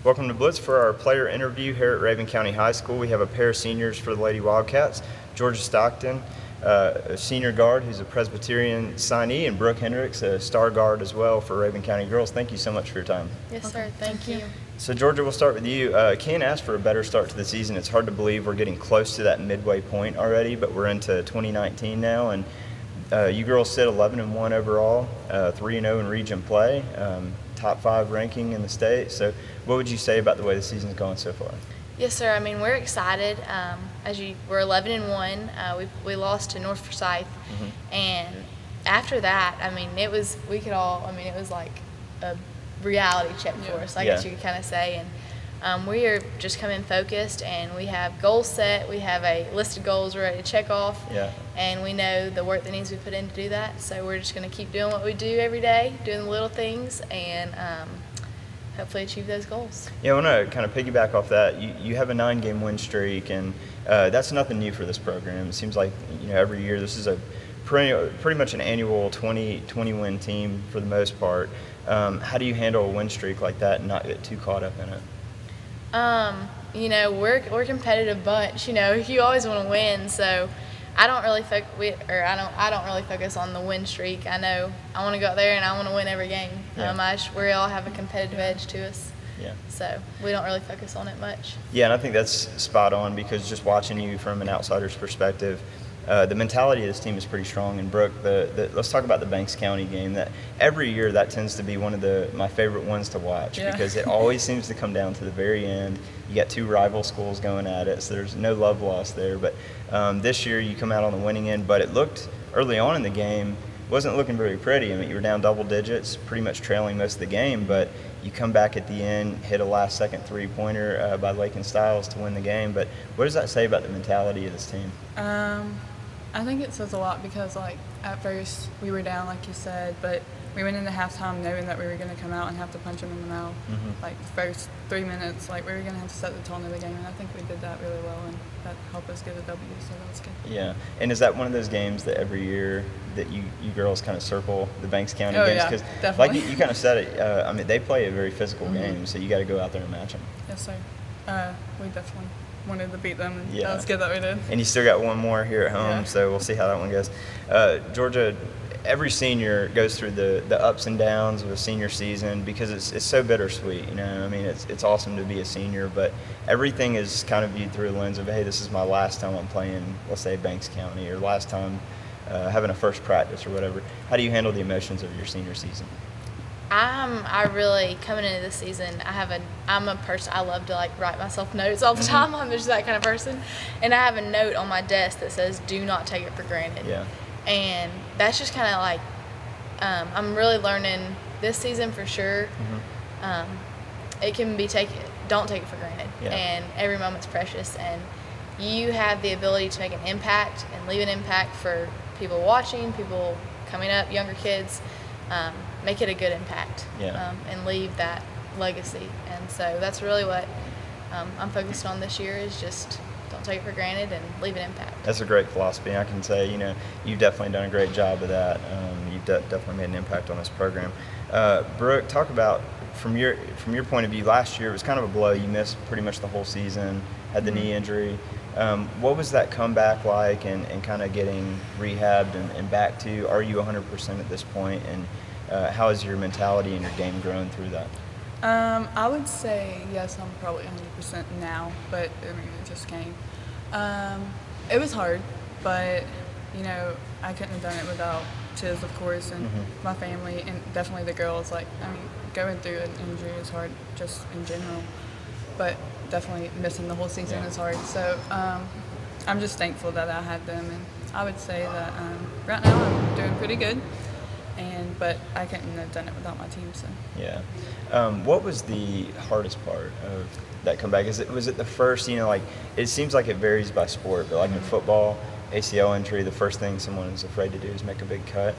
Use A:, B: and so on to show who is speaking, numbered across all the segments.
A: Welcome to Blitz for our player interview here at Rabun County High School. We have a pair of seniors for the Lady Wildcats, Georgia Stockton, a senior guard who's a Presbyterian signee, and Brooke Henricks, a star guard as well for Rabun County girls. Thank you so much for your time.
B: Yes, sir. Thank you.
A: So, Georgia, we'll start with you. Can't ask for a better start to the season. It's hard to believe we're getting close to that midway point already, but we're into 2019 now, and you girls sit 11-1 overall, 3-0 in region play, top 5 ranking in the state. So what would you say about the way the season's going so far?
B: Yes, sir. I mean, we're excited. We're 11-1. We lost to North Forsyth, and after that, I mean, it was like a reality check for us, I guess you could kind of say. And we are just coming focused, and we have goals set. We have a list of goals we're ready to check off, and we know the work that needs to be put in to do that. So we're just going to keep doing what we do every day, doing the little things, and hopefully achieve those goals. Yeah,
A: I want to kind of piggyback off that. You have a 9-game win streak, and that's nothing new for this program. It seems like every year this is a pretty much an annual 20-win team for the most part. How do you handle a win streak like that and not get too caught up in it?
B: We're a competitive bunch. You always want to win, so I don't really focus on the win streak. I know I want to go out there and I want to win every game. We all have a competitive edge to us. So we don't really focus on it much.
A: And I think that's spot on, because just watching you from an outsider's perspective, the mentality of this team is pretty strong. And Brooke, let's talk about the Banks County game. That every year that tends to be one of my favorite ones to watch, because it always seems to come down to the very end. You got 2 rival schools going at it, so there's no love lost there. But this year you come out on the winning end, but it looked early on in the game wasn't looking very pretty. I mean, you were down double digits, pretty much trailing most of the game, but you come back at the end, hit a last-second three-pointer by Lakin Stiles to win the game. But what does that say about the mentality of this team?
C: I think it says a lot, because at first we were down, like you said, but we went into halftime knowing that we were going to come out and have to punch them in the mouth. The first 3 minutes, we were going to have to set the tone of the game, and I think we did that really well, and that helped us get a W, so that was good.
A: Yeah, and is that one of those games that every year that you girls kind of circle the Banks County games?
C: Yeah, definitely.
A: Like you kind of said it, they play a very physical game, so you got to go out there and match them.
C: Yes, sir. We definitely wanted to beat them, and that was good that we did.
A: And you still got one more here at home, so we'll see how that one goes. Georgia, every senior goes through the ups and downs of a senior season, because it's so bittersweet. I mean, it's awesome to be a senior, but everything is kind of viewed through a lens of, hey, this is my last time I'm playing, let's say, Banks County, or last time having a first practice or whatever. How do you handle the emotions of your senior season?
B: I really, coming into this season, I'm a person, I love to write myself notes all the time. I'm just that kind of person. And I have a note on my desk that says, do not take it for granted. And that's just kind of I'm really learning this season for sure. It can be don't take it for granted. And every moment's precious. And you have the ability to make an impact and leave an impact for people watching, people coming up, younger kids. Make it a good impact, and leave that legacy. And so that's really what I'm focused on this year, is just don't take it for granted and leave an impact.
A: That's a great philosophy. I can say, you've definitely done a great job of that. You've definitely made an impact on this program. Brooke, talk about, from your point of view, last year it was kind of a blow. You missed pretty much the whole season, had the knee injury. What was that comeback like, and kind of getting rehabbed and back to, are you 100% at this point, and how has your mentality and your game grown through that?
C: I would say yes, I'm probably 100% now, but I mean, it just came. It was hard, but I couldn't have done it without Tiz, of course, and my family, and definitely the girls. Going through an injury is hard just in general, but definitely missing the whole season is hard. So I'm just thankful that I had them, and I would say that right now I'm doing pretty good. But I couldn't have done it without my team. So
A: what was the hardest part of that comeback? Was it the first? It seems like it varies by sport, but in football, ACL injury, the first thing someone is afraid to do is make a big cut.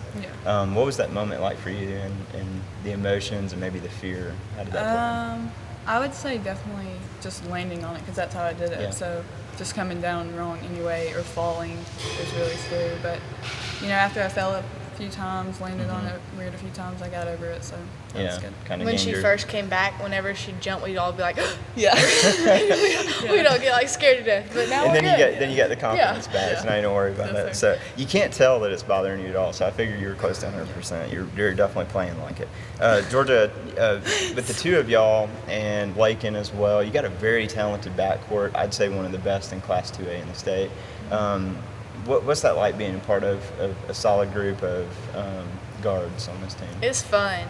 C: Yeah.
A: What was that moment like for you, and the emotions and maybe the fear? How did that play?
C: I would say definitely just landing on it because that's how I did it.
A: Yeah.
C: So just coming down wrong anyway or falling was really scary. But, after I fell a few times, landed on it weird a few times, I got over it. So that was good.
A: Kind of.
B: When she first came back, whenever she jumped, we'd all be like,
C: Yeah.
B: we don't get scared to death. But now
A: And
B: we're
A: then
B: good.
A: you get the confidence back,
C: Yeah.
A: so now you don't worry about it.
C: Yes,
A: So you can't tell that it's bothering you at all. So I figured you were close to 100%. You're definitely playing like it. Georgia, with the two of y'all and Lakin as well, you got a very talented backcourt. I'd say one of the best in Class 2A in the state. What's that like being a part of a solid group of guards on this team?
B: It's fun.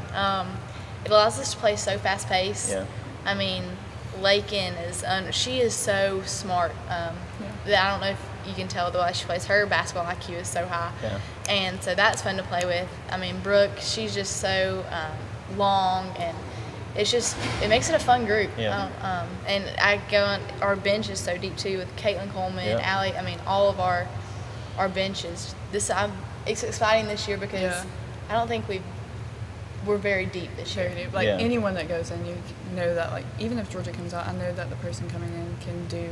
B: It allows us to play so fast paced.
A: Yeah.
B: I mean, Lakin she is so smart. That I don't know if you can tell the way she plays. Her basketball IQ is so high.
A: Yeah.
B: And so that's fun to play with. I mean, Brooke, she's just so long, and it makes it a fun group.
A: Yeah.
B: And our bench is so deep too with Caitlin Coleman,
A: Yeah.
B: Allie. I mean, all of our benches. It's exciting this year because I don't think we're very deep this year.
C: Very deep. Like
A: Yeah.
C: anyone that goes in, you know that even if Georgia comes out, I know that the person coming in can do,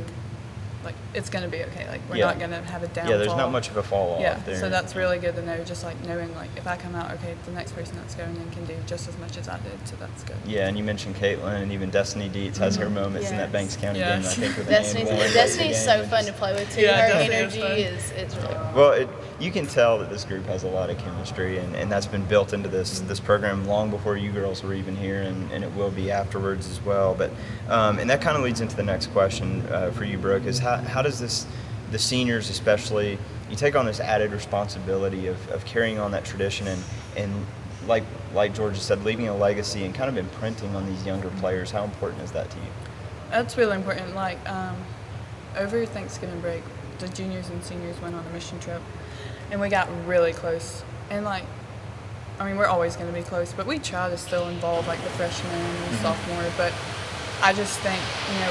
C: it's going to be okay. Like we're not going to have a downfall.
A: Yeah, there's not much of a fall off
C: Yeah,
A: there.
C: so that's really good to know. Just knowing if I come out, okay, the next person that's going in can do just as much as I did. So that's good.
A: Yeah, and you mentioned Caitlin, and even Destiny Dietz has her moments in that
B: Yes.
A: Banks County
C: Yes.
A: game. I think with the name one,
B: Destiny's so
A: game,
B: fun
A: and
B: to play with too.
C: Yeah,
B: Her
C: Destiny is
B: energy
C: fun.
B: it's really fun.
A: Well, you can tell that this group has a lot of chemistry, and that's been built into this program long before you girls were even here, and it will be afterwards as well. But and that kind of leads into the next question for you, Brooke, is how does the seniors especially, you take on this added responsibility of carrying on that tradition and like Georgia said, leaving a legacy and kind of imprinting on these younger players. How important is that to you?
C: That's really important. Over Thanksgiving break, the juniors and seniors went on a mission trip, and we got really close. And we're always going to be close, but we try to still involve the freshmen and sophomore. But I just think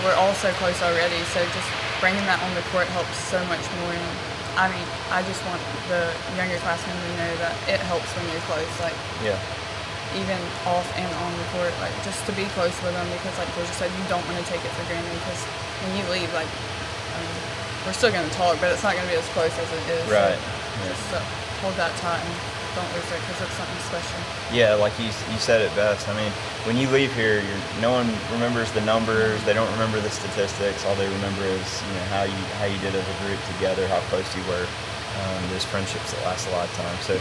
C: we're all so close already, so just bringing that on the court helps so much more. And I just want the younger classmen to know that it helps when you're close.
A: Yeah.
C: Even off and on the court, just to be close with them, because like Georgia said, you don't want to take it for granted, because when you leave, we're still going to talk, but it's not going to be as close as it is.
A: Right.
C: So just hold that tight and don't lose it, because it's something special.
A: Yeah, like you said it best. I mean, when you leave here, no one remembers the numbers. They don't remember the statistics. All they remember is how you did as a group together, how close you were. Those friendships that last a lifetime. So,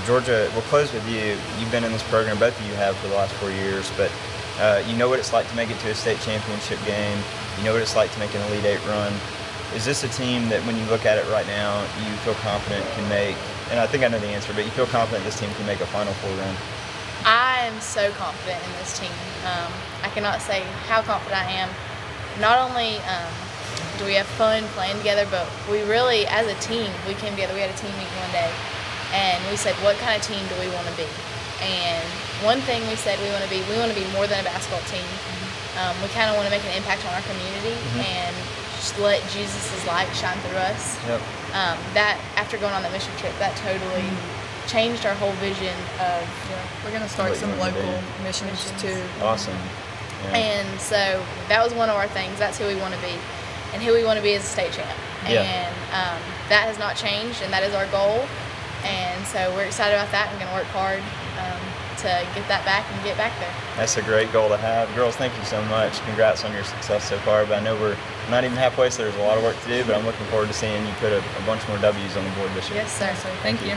A: Georgia, we'll close with you. You've been in this program, both of you have, for the last 4 years, but you know what it's like to make it to a state championship game. You know what it's like to make an Elite Eight run. Is this a team that, when you look at it right now, you feel confident can make, and I think I know the answer, but you feel confident this team can make a Final Four run?
B: I am so confident in this team. I cannot say how confident I am. Not only do we have fun playing together, but we really, as a team, we came together. We had a team meeting one day, and we said, what kind of team do we want to be? And one thing we said we want to be more than a basketball team. We kind of want to make an impact on our community and just let Jesus' light shine through us.
A: Yep.
B: That, after going on that mission trip, that totally changed our whole vision of.
C: We're going to start
A: What you
C: some
A: wanna
C: local
A: do.
C: missions too.
A: Awesome. Yeah.
B: And so that was one of our things. That's who we want to be, and who we want to be as a state champ.
A: Yeah.
B: And that has not changed, and that is our goal. And so we're excited about that and going to work hard to get that back and get back there.
A: That's a great goal to have. Girls, thank you so much. Congrats on your success so far. But I know we're not even halfway, so there's a lot of work to do. But I'm looking forward to seeing you put a bunch more W's on the board this year.
B: Yes, sir.
C: So thank you.